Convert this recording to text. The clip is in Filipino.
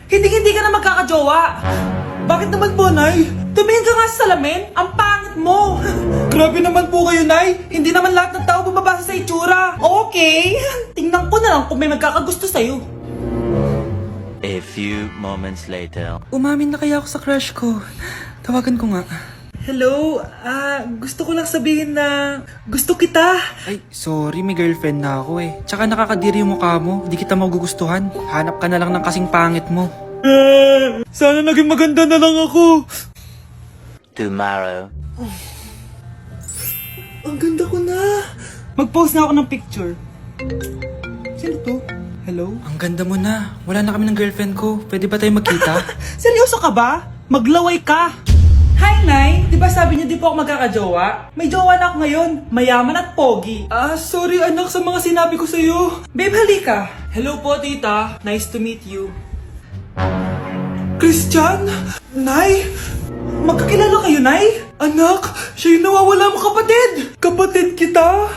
Hindi ka na magkakajowa. Bakit naman po, Nay? Tumingin ka nga sa salamin. Ang pangit mo. Grabe naman po kayo, Nay. Hindi naman lahat ng tao bumabasa sa itsura. Okay. Tingnan ko na lang kung may magkakagusto sa'yo. A few moments later. Umamin na kaya ako sa crush ko. Tawagan ko nga. Hello, gusto ko lang sabihin na gusto kita. Ay, sorry, may girlfriend na ako eh. Tsaka nakakadiri yung mukha mo, di kita magugustuhan. Hanap ka na lang ng kasing pangit mo. Sana naging maganda na lang ako. Tomorrow. Ang ganda ko na. Mag-post na ako ng picture. Sino to? Hello? Ang ganda mo na. Wala na kami ng girlfriend ko. Pwede ba tayo magkita? Seryoso ka ba? Maglaway ka. Hi, Nay! Di ba sabi niyo di po ako magkakajowa? May jowa na ako ngayon. Mayaman at pogi. Sorry anak sa mga sinabi ko sa'yo. Babe, halika. Hello po, tita. Nice to meet you. Christian? Nay? Magkakilala kayo, Nay? Anak, siya yung nawawala mo kapatid. Kapatid kita?